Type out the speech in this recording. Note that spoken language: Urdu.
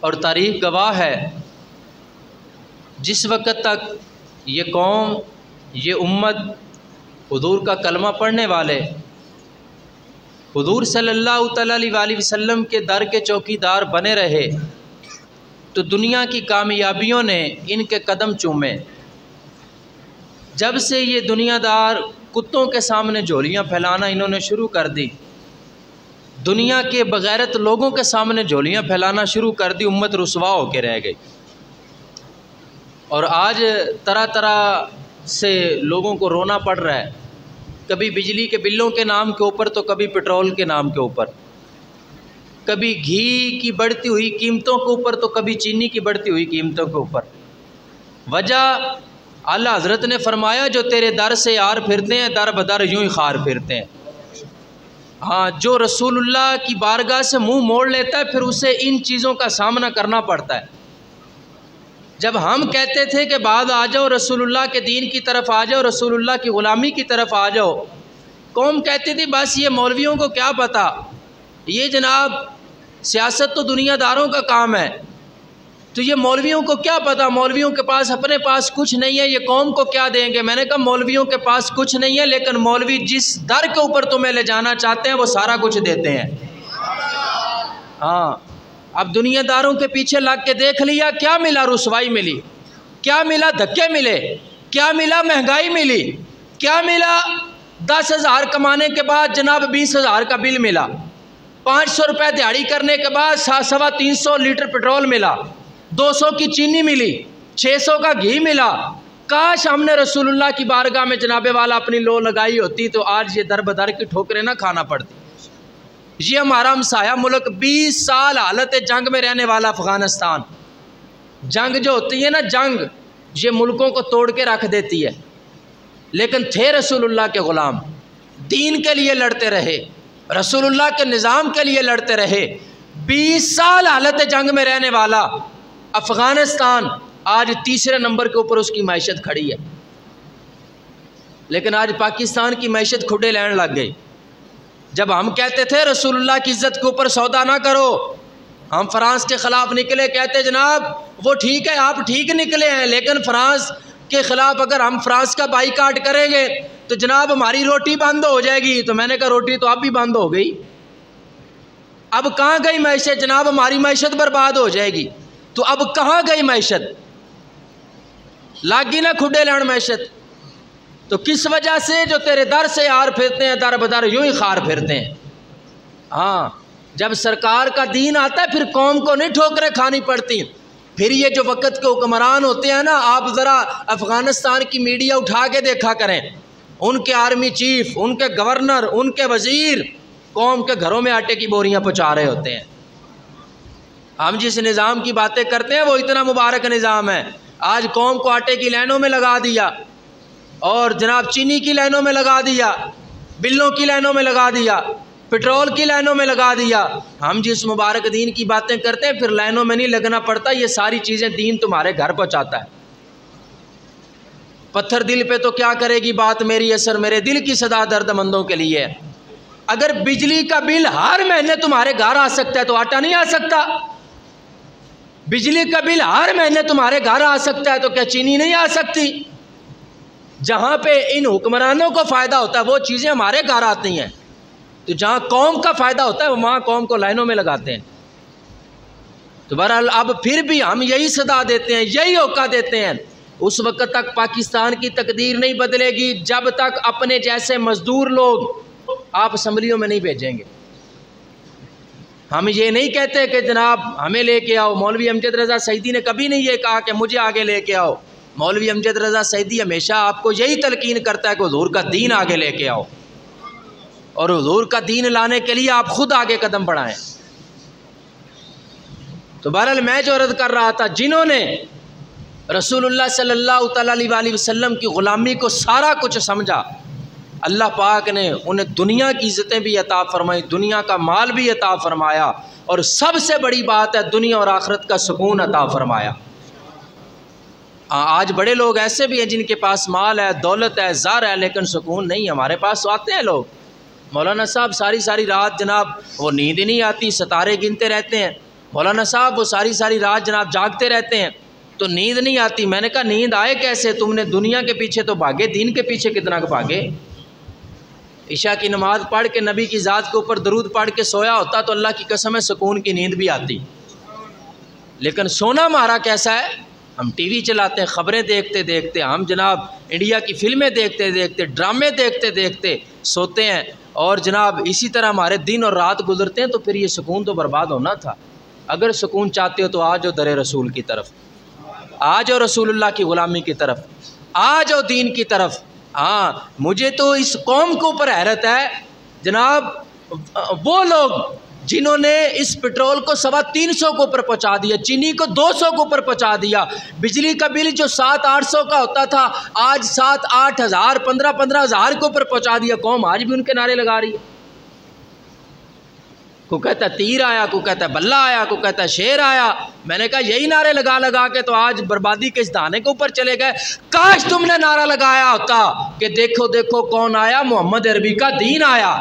اور تاریخ گواہ ہے، جس وقت تک یہ قوم، یہ امت حضور کا کلمہ پڑھنے والے، حضور صلی اللہ تعالیٰ علیہ وسلم کے در کے چوکیدار بنے رہے، تو دنیا کی کامیابیوں نے ان کے قدم چومے۔ جب سے یہ دنیا دار کتوں کے سامنے جھولیاں پھیلانا انہوں نے شروع کر دی، دنیا کے بغیرت لوگوں کے سامنے جھولیاں پھیلانا شروع کر دی، امت رسوا ہو کے رہ گئی۔ اور آج طرح طرح سے لوگوں کو رونا پڑ رہا ہے، کبھی بجلی کے بلوں کے نام کے اوپر تو کبھی پٹرول کے نام کے اوپر، کبھی گھی کی بڑھتی ہوئی قیمتوں کے اوپر تو کبھی چینی کی بڑھتی ہوئی قیمتوں کے اوپر۔ وجہ اعلیٰ حضرت نے فرمایا، جو تیرے در سے یار پھرتے ہیں در بدر یوں ہی خار پھرتے ہیں۔ ہاں، جو رسول اللہ کی بارگاہ سے منہ موڑ لیتا ہے پھر اسے ان چیزوں کا سامنا کرنا پڑتا ہے۔ جب ہم کہتے تھے کہ بعد آ جاؤ، رسول اللہ کے دین کی طرف آ جاؤ، رسول اللہ کی غلامی کی طرف آ جاؤ، قوم کہتی تھی بس یہ مولویوں کو کیا پتہ، یہ جناب سیاست تو دنیا داروں کا کام ہے، تو یہ مولویوں کو کیا پتہ، مولویوں کے پاس اپنے پاس کچھ نہیں ہے، یہ قوم کو کیا دیں گے۔ میں نے کہا مولویوں کے پاس کچھ نہیں ہے، لیکن مولوی جس در کے اوپر تمہیں لے جانا چاہتے ہیں وہ سارا کچھ دیتے ہیں۔ ہاں، اب دنیا داروں کے پیچھے لگ کے دیکھ لیا، کیا ملا؟ رسوائی ملی، کیا ملا؟ دھکے ملے، کیا ملا؟ مہنگائی ملی، کیا ملا؟ 10,000 کمانے کے بعد جناب 20,000 کا بل ملا، 500 روپے دیہڑی کرنے کے بعد 350 لیٹر پٹرول ملا، 200 کی چینی ملی، 600 کا گھی ملا۔ کاش ہم نے رسول اللہ کی بارگاہ میں جناب والا اپنی لو لگائی ہوتی تو آج یہ در بدر کی ٹھوکریں نہ کھانا پڑتی۔ یہ ہمارا ہمسایہ ملک 20 سال حالت جنگ میں رہنے والا افغانستان، جنگ جو ہوتی ہے نا، جنگ یہ ملکوں کو توڑ کے رکھ دیتی ہے، لیکن تھے رسول اللہ کے غلام، دین کے لیے لڑتے رہے، رسول اللہ کے نظام کے لیے لڑتے رہے۔ 20 سال حالت جنگ میں رہنے والا افغانستان آج تیسرے نمبر کے اوپر اس کی معیشت کھڑی ہے، لیکن آج پاکستان کی معیشت کھڈے لین لگ گئی۔ جب ہم کہتے تھے رسول اللہ کی عزت کے اوپر سودا نہ کرو، ہم فرانس کے خلاف نکلے، کہتے جناب وہ ٹھیک ہے آپ ٹھیک نکلے ہیں، لیکن فرانس کے خلاف اگر ہم فرانس کا بائیکاٹ کریں گے تو جناب ہماری روٹی بند ہو جائے گی۔ تو میں نے کہا روٹی تو اب بھی بند ہو گئی، اب کہاں گئی معیشت؟ جناب ہماری معیشت برباد ہو جائے گی، تو اب کہاں گئی معیشت؟ لاگی نہ کھڈے لین معیشت۔ تو کس وجہ سے؟ جو تیرے در سے یار پھرتے ہیں در بدر یوں ہی خار پھرتے ہیں۔ ہاں، جب سرکار کا دین آتا ہے پھر قوم کو نہیں ٹھوکریں کھانی پڑتی۔ پھر یہ جو وقت کے حکمران ہوتے ہیں نا، آپ ذرا افغانستان کی میڈیا اٹھا کے دیکھا کریں، ان کے آرمی چیف، ان کے گورنر، ان کے وزیر قوم کے گھروں میں آٹے کی بوریاں پہنچا رہے ہوتے ہیں۔ ہم جس نظام کی باتیں کرتے ہیں وہ اتنا مبارک نظام ہے، آج قوم کو آٹے کی لائنوں میں لگا دیا اور جناب چینی کی لائنوں میں لگا دیا، بلوں کی لائنوں میں لگا دیا، پٹرول کی لائنوں میں لگا دیا۔ ہم جس مبارک دین کی باتیں کرتے ہیں پھر لائنوں میں نہیں لگنا پڑتا، یہ ساری چیزیں دین تمہارے گھر پہنچاتا ہے۔ پتھر دل پہ تو کیا کرے گی بات میری اثر، میرے دل کی صدا درد مندوں کے لیے۔ اگر بجلی کا بل ہر مہینے تمہارے گھر آ سکتا ہے تو آٹا نہیں آ سکتا؟ بجلی کا بل ہر مہینے تمہارے گھر آ سکتا ہے تو کیا چینی نہیں آ سکتی؟ جہاں پہ ان حکمرانوں کو فائدہ ہوتا ہے وہ چیزیں ہمارے گھر آتی ہیں، تو جہاں قوم کا فائدہ ہوتا ہے وہاں قوم کو لائنوں میں لگاتے ہیں۔ تو بہرحال اب پھر بھی ہم یہی صدا دیتے ہیں، یہی ہوکا دیتے ہیں، اس وقت تک پاکستان کی تقدیر نہیں بدلے گی جب تک اپنے جیسے مزدور لوگ آپ اسمبلیوں میں نہیں بھیجیں گے۔ ہم یہ نہیں کہتے کہ جناب ہمیں لے کے آؤ، مولوی امجد رضا سعیدی نے کبھی نہیں یہ کہا کہ مجھے آگے لے کے آؤ۔ مولوی امجد رضا سعیدی ہمیشہ آپ کو یہی تلقین کرتا ہے کہ حضور کا دین آگے لے کے آؤ، اور حضور کا دین لانے کے لیے آپ خود آگے قدم بڑھائیں۔ تو بہرحال میں جو عرض کر رہا تھا، جنہوں نے رسول اللہ صلی اللہ تعالیٰ علیہ وسلم کی غلامی کو سارا کچھ سمجھا، اللہ پاک نے انہیں دنیا کی عزتیں بھی عطا فرمائی، دنیا کا مال بھی عطا فرمایا، اور سب سے بڑی بات ہے دنیا اور آخرت کا سکون عطا فرمایا۔ آج بڑے لوگ ایسے بھی ہیں جن کے پاس مال ہے، دولت ہے، زر ہے، لیکن سکون نہیں۔ ہمارے پاس آتے ہیں لوگ، مولانا صاحب ساری رات جناب وہ نیند ہی نہیں آتی، ستارے گنتے رہتے ہیں، مولانا صاحب وہ ساری ساری رات جناب جاگتے رہتے ہیں تو نیند نہیں آتی. میں نے کہا نیند آئے کیسے؟ تم نے دنیا کے پیچھے تو بھاگے, دین کے پیچھے کتنا بھاگے. عشاء کی نماز پڑھ کے نبی کی ذات کے اوپر درود پڑھ کے سویا ہوتا تو اللہ کی قسم ہے سکون کی نیند بھی آتی. لیکن سونا ہمارا کیسا ہے؟ ہم ٹی وی چلاتے ہیں, خبریں دیکھتے دیکھتے, ہم جناب انڈیا کی فلمیں دیکھتے دیکھتے, ڈرامے دیکھتے دیکھتے سوتے ہیں, اور جناب اسی طرح ہمارے دن اور رات گزرتے ہیں. تو پھر یہ سکون تو برباد ہونا تھا. اگر سکون چاہتے ہو تو آ جاؤ در رسول کی طرف, آ جاؤ رسول اللہ کی غلامی کی طرف, آ جاؤ دین کی طرف. ہاں مجھے تو اس قوم کے اوپر حیرت ہے جناب, وہ لوگ جنہوں نے اس پٹرول کو 350 کے اوپر پہنچا دیا, چینی کو 200 کے اوپر پہنچا دیا, بجلی کا بل جو 700-800 کا ہوتا تھا آج 7-8 ہزار 15-15 ہزار کے اوپر پہنچا دیا. قوم آج بھی ان کے نعرے لگا رہی ہے. کو کہتا ہے تیر آیا, کو کہتا ہے بلہ آیا, کو کہتا ہے شیر آیا. میں نے کہا یہی نعرے لگا لگا کے تو آج بربادی کے اس دہانے کے اوپر چلے گئے. کاش تم نے نعرہ لگایا ہوتا کہ دیکھو دیکھو کون آیا, محمد عربی کا دین آیا.